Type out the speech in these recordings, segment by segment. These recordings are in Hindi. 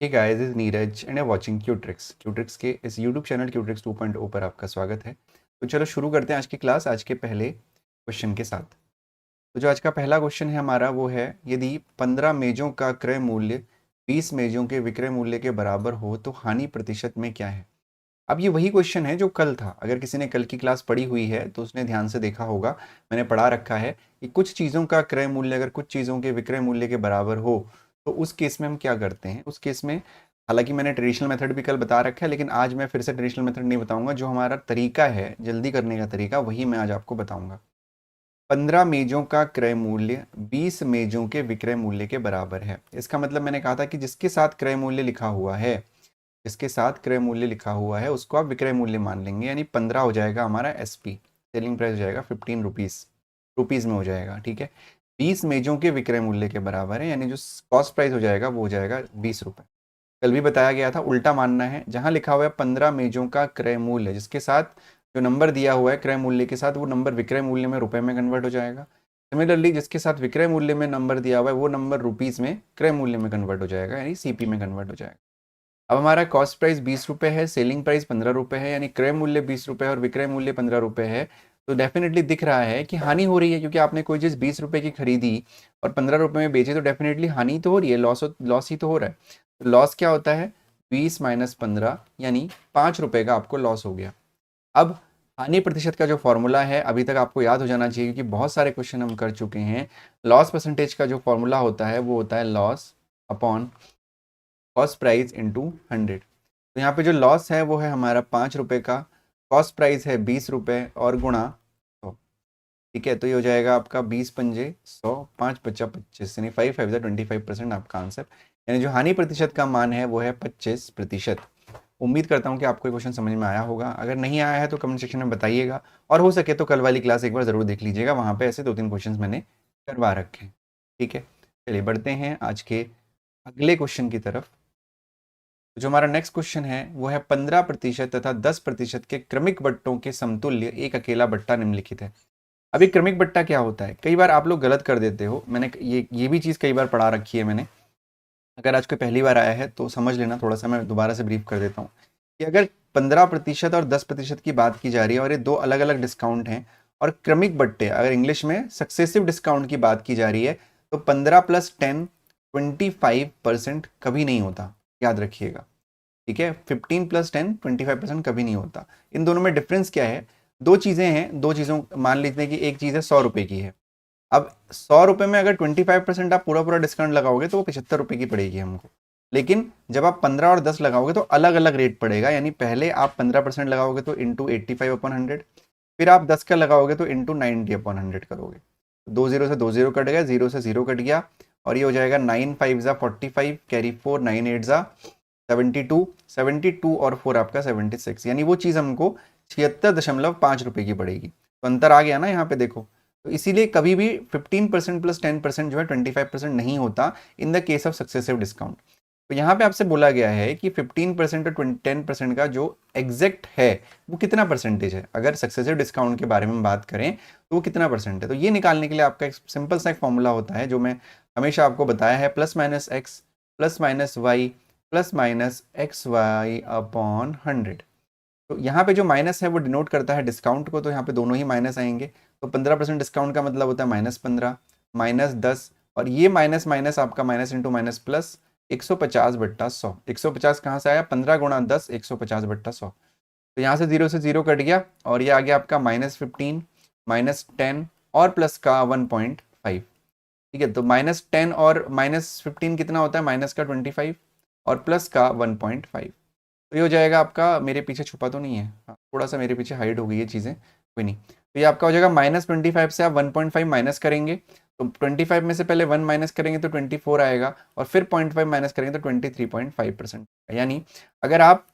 Hey guys, this is Neeraj and I watching क्यूट्रिक्स। क्यूट्रिक्स के इस यूट्यूब चैनल क्यूट्रिक्स 2.0 पर आपका स्वागत है। तो चलो शुरू करते हैं आज की क्लास आज के पहले क्वेश्चन के साथ। तो जो आज का पहला क्वेश्चन है हमारा वो है, यदि 15 मेजों का क्रय मूल्य 20 मेजों के विक्रय मूल्य के बराबर हो तो हानि प्रतिशत में क्या है। अब ये वही क्वेश्चन है जो कल था। अगर किसी ने कल की क्लास पढ़ी हुई है तो उसने ध्यान से देखा होगा, मैंने पढ़ा रखा है कि कुछ चीज़ों का क्रय मूल्य अगर कुछ चीज़ों के विक्रय मूल्य के बराबर हो तो उस केस में हम क्या करते हैं। उस केस में हालांकि मैंने ट्रेडिशनल मेथड भी कल बता रखा है, लेकिन आज मैं फिर से ट्रेडिशनल मेथड नहीं बताऊंगा। जो हमारा तरीका है जल्दी करने का तरीका, वही मैं आज आपको बताऊंगा। 15 मेजों का क्रय मूल्य 20 मेजों के विक्रय मूल्य के बराबर है। इसका मतलब मैंने कहा था कि जिसके साथ क्रय मूल्य लिखा हुआ है, जिसके साथ क्रय मूल्य लिखा हुआ है उसको आप विक्रय मूल्य मान लेंगे। यानी 15 हो जाएगा हमारा एसपी, सेलिंग प्राइस हो जाएगा 15 रुपीज़ में हो जाएगा। ठीक है, 20 मेजों के विक्रय मूल्य के बराबर है, यानी जो कॉस्ट प्राइस हो जाएगा वो हो जाएगा 20 रुपये। कल भी बताया गया था उल्टा मानना है। जहां लिखा हुआ है 15 मेजों का क्रय मूल्य, जिसके साथ जो नंबर दिया हुआ है क्रय मूल्य के साथ, वो नंबर विक्रय मूल्य में रुपए में कन्वर्ट हो जाएगा। सिमिलरली जिसके साथ विक्रय मूल्य में नंबर दिया हुआ है वो नंबर रुपीज़ में क्रय मूल्य में कन्वर्ट हो जाएगा, यानी सीपी में कन्वर्ट हो जाएगा। अब हमारा कॉस्ट प्राइस 20 रुपये है, सेलिंग प्राइस 15 रुपये है, यानी क्रय मूल्य 20 रुपये और विक्रय मूल्य 15 रुपये है। तो डेफिनेटली दिख रहा है कि हानि हो रही है, क्योंकि आपने कोई चीज़ 20 रुपये की खरीदी और 15 रुपये में बेची तो डेफिनेटली हानि तो हो रही है, लॉस ही तो हो रहा है। तो लॉस क्या होता है, 20 माइनस 15, यानी 5 रुपये का आपको लॉस हो गया। अब हानि प्रतिशत का जो फॉर्मूला है अभी तक आपको याद हो जाना चाहिए, क्योंकि बहुत सारे क्वेश्चन हम कर चुके हैं। लॉस परसेंटेज का जो फॉर्मूला होता है वो होता है loss upon cost price into 100। तो यहाँ पे जो लॉस है वो है हमारा 5 रुपये का, कॉस्ट प्राइस है 20 रुपये और गुणा 100। ठीक है, तो ये हो जाएगा आपका 20 पंजे 100, 5 बचा 25, यानी 5 5 25% आपका आंसर। यानी जो हानि प्रतिशत का मान है वो है 25%। उम्मीद करता हूँ कि आपको ये क्वेश्चन समझ में आया होगा। अगर नहीं आया है तो कमेंट सेक्शन में बताइएगा, और हो सके तो कल वाली क्लास एक बार ज़रूर देख लीजिएगा, वहाँ पे ऐसे 2-3 क्वेश्चन मैंने करवा रखे हैं। ठीक है, चलिए बढ़ते हैं आज के अगले क्वेश्चन की तरफ। जो हमारा नेक्स्ट क्वेश्चन है वो है 15% तथा 10% के क्रमिक बट्टों के समतुल्य एक अकेला बट्टा निम्नलिखित है। अभी क्रमिक बट्टा क्या होता है, कई बार आप लोग गलत कर देते हो। मैंने ये भी चीज़ कई बार पढ़ा रखी है मैंने। अगर आज कोई पहली बार आया है तो समझ लेना, थोड़ा सा मैं दोबारा से ब्रीफ कर देता हूँ कि अगर 15% और 10% की बात की जा रही है और ये दो अलग अलग डिस्काउंट हैं, और क्रमिक बट्टे अगर इंग्लिश में सक्सेसिव डिस्काउंट की बात की जा रही है, तो 15 + 10 25% कभी नहीं होता, याद रखिएगा। ठीक है, 15 + 10 25% कभी नहीं होता। इन दोनों में डिफरेंस क्या है, दो चीज़ें हैं, दो चीज़ों मान लीजिए कि एक चीज़ है 100 रुपये की है। अब 100 रुपये में अगर 25% आप पूरा पूरा डिस्काउंट लगाओगे तो वो 75 रुपये की पड़ेगी हमको। लेकिन जब आप 15 और 10 लगाओगे तो अलग अलग रेट पड़ेगा, यानी पहले आप 15% लगाओगे तो इंटू 85/100, फिर आप 10 का लगाओगे तो इंटू 90/100 करोगे। 2 0 से 2 0 कट गया, 0 से 0 कट गया, और ये हो जाएगा 9 5 ज़ा 45, कैरी 4, 9 8 ज़ा 72, 72 और 4 आपका 76, यानी वो चीज़ हमको 76.5 रुपये की पड़ेगी। तो अंतर आ गया ना यहाँ पे, देखो। तो इसीलिए कभी भी 15% + 10% जो है 25% नहीं होता in the case of successive discount. तो यहाँ पे आपसे बोला गया है कि 15% और 10% का जो एग्जैक्ट है वो कितना परसेंटेज है। अगर सक्सेसिव डिस्काउंट के बारे में बात करें तो वो कितना परसेंट है, तो ये निकालने के लिए आपका एक सिंपल सा एक फॉर्मूला होता है जो मैं हमेशा आपको बताया है, +-x +-y +-xy/100। तो यहाँ पे जो माइनस है वो डिनोट करता है डिस्काउंट को, तो यहाँ पे दोनों ही माइनस आएंगे। तो 15% डिस्काउंट का मतलब होता है -15, -10, और ये माइनस माइनस आपका माइनस इंटू माइनस प्लस 150/100। 150 कहाँ से आया, 15 × 10, 150/100। तो यहाँ से 0 से 0 कट गया, और ये आ गया आपका -15, -10 और प्लस का 1.5। ठीक है, तो -10 और -15 कितना होता है, माइनस का 25 और प्लस का 1.5। तो ये हो जाएगा आपका, मेरे पीछे छुपा तो नहीं है, हाँ, थोड़ा सा मेरे पीछे हाइड हो गई ये चीज़ें, कोई नहीं। तो ये आपका हो जाएगा -25 से आप 1.5 माइनस करेंगे, तो 25 में से पहले 1 माइनस करेंगे तो 24 आएगा, और फिर 0.5 माइनस करेंगे तो 23.5%। यानी अगर आप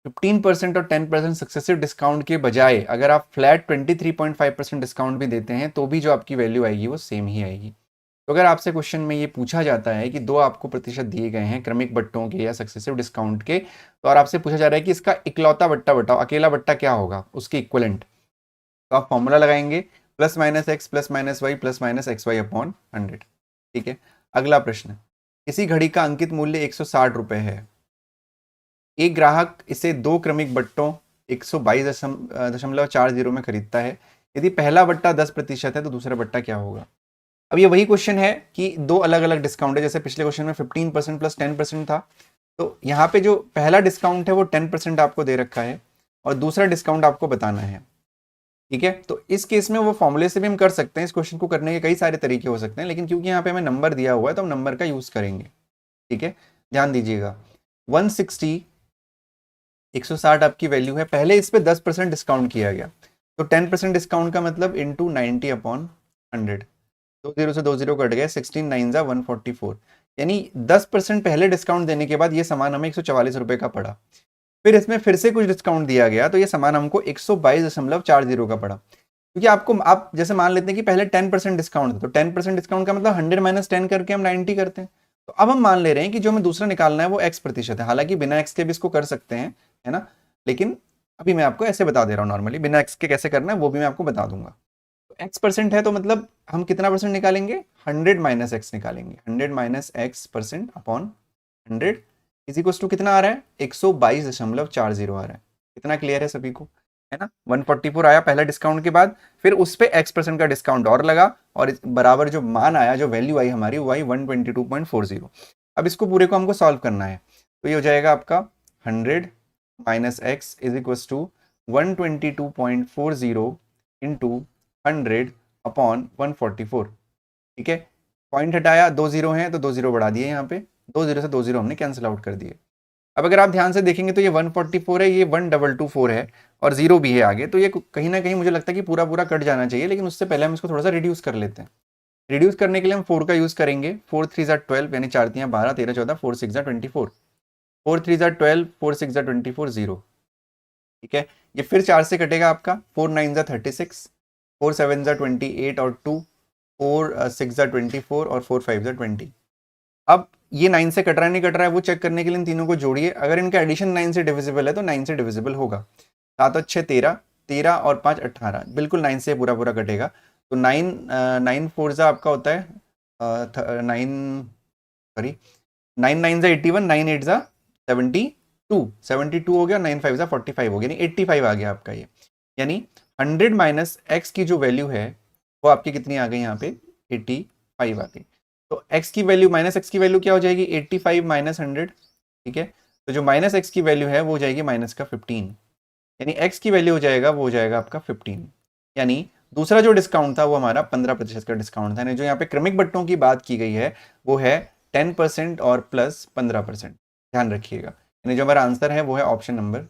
15% और 10% सक्सेसिव डिस्काउंट के बजाय अगर आप फ्लैट 23.5% डिस्काउंट भी देते हैं तो भी जो आपकी वैल्यू आएगी वो सेम ही आएगी। तो अगर आपसे क्वेश्चन में ये पूछा जाता है कि दो आपको प्रतिशत दिए गए हैं क्रमिक बट्टों के या सक्सेसिव डिस्काउंट के, तो और आपसे पूछा जा रहा है कि इसका इकलौता बट्टा बताओ, अकेला बट्टा क्या होगा उसके इक्वलेंट, तो आप फॉर्मूला लगाएंगे +-x +-y +-xy/100। ठीक है, अगला प्रश्न, इसी घड़ी का अंकित मूल्य 160 रुपये है। एक ग्राहक इसे 2 क्रमिक बट्टों 122.40 में खरीदता है। यदि पहला बट्टा 10% है तो दूसरा बट्टा क्या होगा? अब ये वही क्वेश्चन है कि दो अलग अलग डिस्काउंट है। जैसे पिछले क्वेश्चन में 15% प्लस 10% था, तो यहाँ पे जो पहला डिस्काउंट है वो 10% आपको दे रखा है और दूसरा डिस्काउंट आपको बताना है। ठीक है, तो इस केस में वो फॉर्मूले से भी हम कर सकते हैं। इस क्वेश्चन को करने के कई सारे तरीके हो सकते हैं, लेकिन क्योंकि यहाँ पे हमें नंबर दिया हुआ है तो हम नंबर का यूज करेंगे। ठीक है, ध्यान दीजिएगा। 160 160 आपकी वैल्यू है। पहले इस पे 10% डिस्काउंट किया गया, तो 10% डिस्काउंट का मतलब इंटू 90/100। 20 से 20 कट गए, 16 9 जा 144, यानी 10% पहले डिस्काउंट देने के बाद ये सामान हमें 144 रुपए का पड़ा। फिर इसमें फिर से कुछ डिस्काउंट दिया गया तो ये सामान हमको 122.40 का पड़ा। क्योंकि आपको, आप जैसे मान लेते हैं कि पहले 10% डिस्काउंट था, तो 10% डिस्काउंट का मतलब 100 माइनस 10 करके हम 90 करते हैं। तो अब हम मान ले रहे हैं कि जो हमें दूसरा निकालना है वो x% है। हालांकि बिना x के भी इसको कर सकते हैं, है ना, लेकिन अभी मैं आपको ऐसे बता दे रहा हूँ नॉर्मली। बिना x के कैसे करना है वो भी मैं आपको बता दूंगा। तो x% है तो मतलब हम कितना परसेंट निकालेंगे? 100 माइनस एक्स निकालेंगे। 100 minus x percent upon 100 is equal to कितना आ रहा है? 122.40 आ रहा है। कितना क्लियर है सभी को, है ना? 144 आया पहला डिस्काउंट के बाद, फिर उस पे x% का डिस्काउंट और लगा और बराबर जो मान आया, जो वैल्यू आई हमारी, वो आई 122.40। अब इसको पूरे को हमको सॉल्व करना है, तो ये हो जाएगा आपका 100 minus x is equal to 122.40 into 100 upon 144। ठीक है, पॉइंट हटाया, 2 जीरो हैं तो 2 जीरो बढ़ा दिए, यहाँ पे 2 जीरो से 2 जीरो हमने कैंसिल आउट कर दिए। अब अगर आप ध्यान से देखेंगे तो ये 144 है, ये 1224 है और जीरो भी है आगे, तो ये कहीं ना कहीं मुझे लगता है कि पूरा पूरा कट जाना चाहिए। लेकिन उससे पहले हम इसको थोड़ा सा रिड्यूस कर लेते हैं। रिड्यूस करने के लिए हम 4 का यूज करेंगे। 4 3 ज़ा 12, यानी 4 3 12, 13 14, 4 6 ज़ा 24, 4 3 ज़ा 12, 4 6 ज़ा 24, 0। ठीक है, ये फिर 4 से कटेगा आपका, 4 9 ज़ा 36, 4 7 ज़ा 28 और 2, 4 6 ज़ा 24 और 4 5 ज़ा 20। अब ये 9 से कट रहा है नहीं कट रहा है वो चेक करने के लिए इन तीनों को जोड़िए। अगर इनका एडिशन 9 से डिविजिबल है तो 9 से डिविजिबल होगा। 7 और 6 13, 13 और 5 18, बिल्कुल 9 से पूरा पूरा कटेगा। तो 9 4 ज़ा आपका होता है 9 9 ज़ा 81, 9 8 ज़ा 72 हो गया, 9 5 ज़ा 45 हो गया, यानी 85 आ गया आपका ये। यानी 100 माइनस एक्स की जो वैल्यू है वो आपकी कितनी आ गई यहाँ पे? 85 आ गई। तो x की वैल्यू माइनस एक्स की वैल्यू क्या हो जाएगी? 85 माइनस 100। ठीक है, तो जो माइनस एक्स की वैल्यू है वो हो जाएगी माइनस का 15, यानी x की वैल्यू हो जाएगा, वो हो जाएगा आपका 15। यानी दूसरा जो डिस्काउंट था वो हमारा 15% का डिस्काउंट था। जो यहाँ पे क्रमिक बट्टों की बात की गई है वो है 10% और प्लस 15%। ध्यान रखिएगा, यानी जो हमारा आंसर है वो है ऑप्शन नंबर।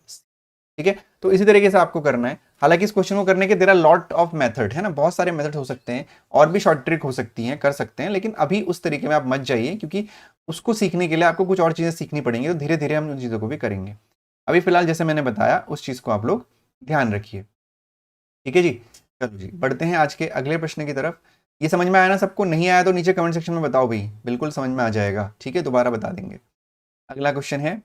ठीक है, तो इसी तरीके से आपको करना है। हालांकि इस क्वेश्चन को करने के there are lot of method, है ना, बहुत सारे मेथड हो सकते हैं और भी शॉर्ट ट्रिक हो सकती हैं, कर सकते हैं, लेकिन अभी उस तरीके में आप मत जाइए क्योंकि उसको सीखने के लिए आपको कुछ और चीज़ें सीखनी पड़ेंगी। तो धीरे धीरे हम उन चीज़ों को भी करेंगे। अभी फिलहाल जैसे मैंने बताया उस चीज़ को आप लोग ध्यान रखिए। ठीक है जी, चलो जी बढ़ते हैं आज के अगले प्रश्न की तरफ। ये समझ में आया ना सबको? नहीं आया तो नीचे कमेंट सेक्शन में बताओ भाई, बिल्कुल समझ में आ जाएगा। ठीक है, दोबारा बता देंगे। अगला क्वेश्चन है,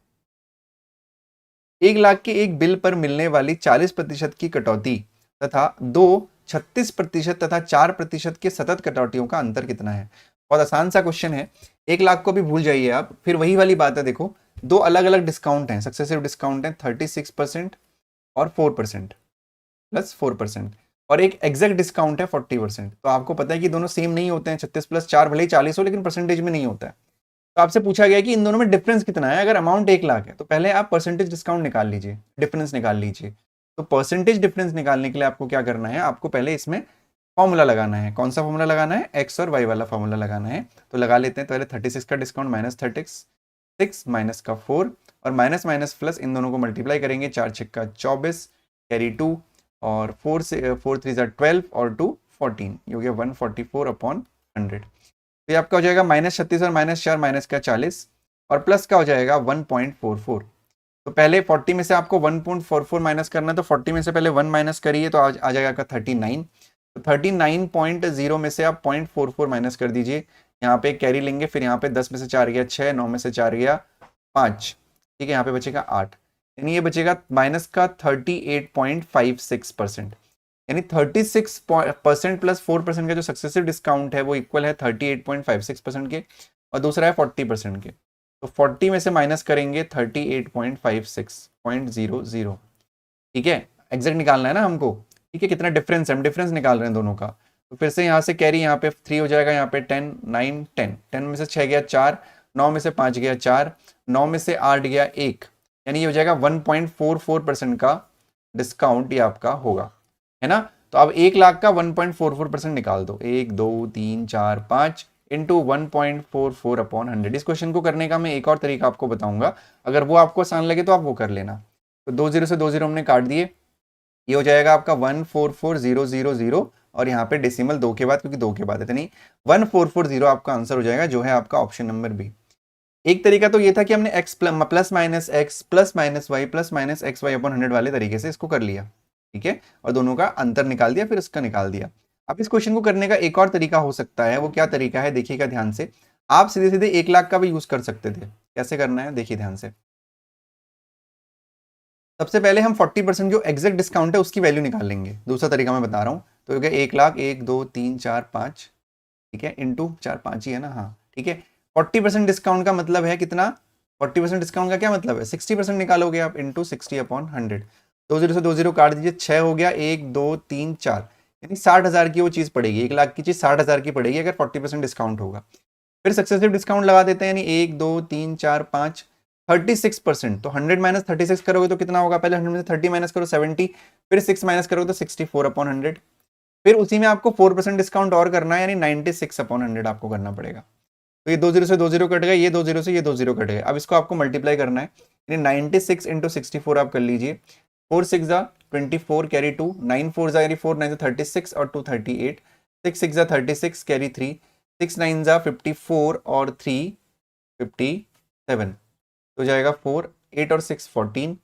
1 लाख के एक बिल पर मिलने वाली 40% की कटौती तथा 36% तथा 4% के सतत कटौतियों का अंतर कितना है? बहुत आसान सा क्वेश्चन है। 1 लाख को भी भूल जाइए आप, फिर वही वाली बात है। देखो, दो अलग अलग डिस्काउंट हैं, सक्सेसिव डिस्काउंट है, 36% और 4% प्लस 4%, और एक एग्जैक्ट डिस्काउंट है 40%। तो आपको पता है कि दोनों सेम नहीं होते हैं। 36 प्लस 4 भले ही 40 हो, लेकिन परसेंटेज में नहीं होता है। तो आपसे पूछा गया कि इन दोनों में डिफरेंस कितना है। अगर अमाउंट 1 लाख है तो पहले आप परसेंटेज डिस्काउंट निकाल लीजिए, डिफरेंस निकाल लीजिए। तो परसेंटेज डिफरेंस निकालने के लिए आपको क्या करना है? आपको पहले इसमें फॉर्मूला लगाना है। कौन सा फॉर्मूला लगाना है? एक्स और वाई वाला फॉर्मूला लगाना है। तो लगा लेते हैं। पहले 36 का डिस्काउंट माइनस 36 माइनस का 4 और माइनस माइनस प्लस, इन दोनों को मल्टीप्लाई करेंगे। 4 6 24 कैरी 2 और 4 से 4 3 12 और 2 14, ये हो गया 144/100। तो ये आपका हो जाएगा -36 और -4 माइनस का 40 और प्लस का हो जाएगा 1.44। तो पहले 40 में से आपको 1.44 माइनस करना है, तो 40 में से पहले 1 माइनस करिए तो आ जाएगा आपका 39। तो 39.0 में से आप 0.44 माइनस कर दीजिए। यहाँ पे कैरी लेंगे, फिर यहाँ पे 10 में से 4 गया 6, 9 में से 4 गया 5। ठीक है, यहाँ पे बचेगा 8, यानी ये बचेगा माइनस का 38.56%। यानी 36% प्लस 4% का जो सक्सेसिव डिस्काउंट है वो इक्वल है 38.56% के। और दूसरा है 40% के। तो 40 में से माइनस करेंगे 38.56.00, ठीक है, एग्जैक्ट निकालना है ना हमको, ठीक है, कितना डिफरेंस है, हम डिफरेंस निकाल रहे हैं दोनों का। तो फिर से यहाँ से कैरी यहाँ पे 3 हो जाएगा, यहाँ पे 10 9 10, 10 में से 6 गया 4, 9 में से 5 गया 4, 9 में से 8 गया 1, यानी ये हो जाएगा 1.44% का डिस्काउंट ये आपका होगा, है ना। तो अब 1 लाख का 1.44% निकाल दो, 1 2 3 4 5 इंटू 1.44 अपॉन 100। इस क्वेश्चन को करने का मैं एक और तरीका आपको बताऊंगा, अगर वो आपको आसान लगे तो आप वो कर लेना। तो 2 जीरो से 2 जीरो हमने काट दिए, ये हो जाएगा आपका 144000 और यहाँ पे डेसिमल 2 के बाद, क्योंकि 2 के बाद है, यानी 1440 आपका आंसर हो जाएगा, जो है आपका ऑप्शन नंबर बी। एक तरीका तो ये था कि हमने x plus minus x plus minus y plus minus x y upon 100 वाले तरीके से इसको कर लिया, ठीक है, और दोनों का अंतर निकाल दिया, फिर उसका निकाल दिया। अब इस क्वेश्चन को करने का एक और तरीका हो सकता है, वो क्या तरीका है देखिएगा ध्यान से। आप सीधे सीधे 1 लाख का भी यूज कर सकते थे। कैसे करना है देखिए ध्यान से। सबसे पहले हम 40% जो एग्जैक्ट डिस्काउंट है उसकी वैल्यू निकाल लेंगे, दूसरा तरीका मैं बता रहा हूँ। तो हो गया 1 लाख 1 2 3 4 5, ठीक है, इंटू 4 5 ही है ना, हाँ ठीक है। 40% डिस्काउंट का मतलब है कितना, 40% डिस्काउंट का क्या मतलब है, 60% निकालोगे आप, इंटू 60 अपॉन 100। 2 जीरो से 2 जीरो काट दीजिए, 6 हो गया, 1 2 3 4, यानी 60,000 की वो चीज़ पड़ेगी, 1 लाख की चीज़ 60,000 की पड़ेगी अगर 40% डिस्काउंट होगा। फिर सक्सेसिव डिस्काउंट लगा देते हैं, यानी 1 2 3 4 5, 36%। तो 100 माइनस 36 करोगे तो कितना होगा, पहले 100 में से 30 माइनस करो 70, फिर 6 माइनस करोगे तो 64 अपॉन 100, फिर उसी में आपको 4% डिस्काउंट और करना है, यानी 96 अपॉन 100 आपको करना पड़ेगा। तो ये 2 जीरो से 2 जीरो कट गए, ये 2 जीरो से ये 2 जीरो कट गए। अब इसको आपको मल्टीप्लाई करना है, यानी 96 इंटू 64 आप कर लीजिए, 4 6 जा 24 कैरी 2, 9 4 जा यानी 4 9 36 और 2 38, 6 6 जा 36 कैरी 3, 6 9 जा 54 और 3 57, तो जाएगा 4 8 और 6 14,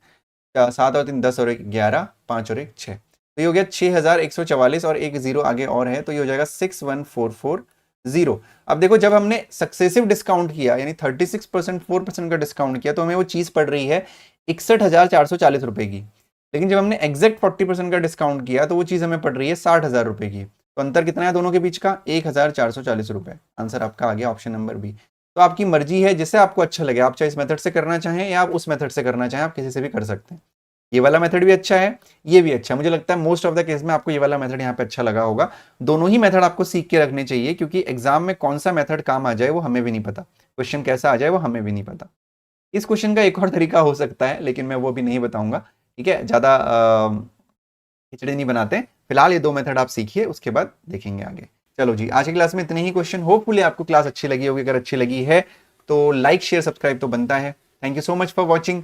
7 और 3 10 और 1 11, 5 और 1 6, तो ये हो गया 6144 और एक जीरो आगे और है, तो ये हो जाएगा 61440। अब देखो जब हमने सक्सेसिव डिस्काउंट किया, यानी 36% 4% का डिस्काउंट किया, तो हमें वो चीज पड़ रही है 61,440 रुपए की। लेकिन जब हमने एग्जैक्ट 40% का डिस्काउंट किया तो वो चीज हमें पड़ रही है 60,000 रुपए की। तो अंतर कितना है दोनों के बीच का, 1,440 रुपए। आंसर आपका आ गया ऑप्शन नंबर बी। तो आपकी मर्जी है, जिससे आपको अच्छा लगे, आप चाहे इस मेथड से करना चाहें या आप उस मेथड से करना चाहें, आप किसी से भी कर सकते हैं। ये वाला मेथड भी अच्छा है, ये भी अच्छा है। मुझे लगता है मोस्ट ऑफ द केस में आपको ये वाला मेथड यहाँ पे अच्छा लगा होगा। दोनों ही मेथड आपको सीख के रखने चाहिए, क्योंकि एग्जाम में कौन सा मेथड काम आ जाए वो हमें भी नहीं पता, क्वेश्चन कैसा आ जाए वो हमें भी नहीं पता। इस क्वेश्चन का एक और तरीका हो सकता है, लेकिन मैं वो भी नहीं बताऊंगा, ठीक है, ज्यादा खिचड़ी नहीं बनाते। फिलहाल ये 2 मेथड आप सीखिए, उसके बाद देखेंगे आगे। चलो जी, आज की क्लास में इतने ही क्वेश्चन। होपफुली आपको क्लास अच्छी लगी होगी, अगर अच्छी लगी है तो लाइक शेयर सब्सक्राइब तो बनता है। Thank you so much for watching.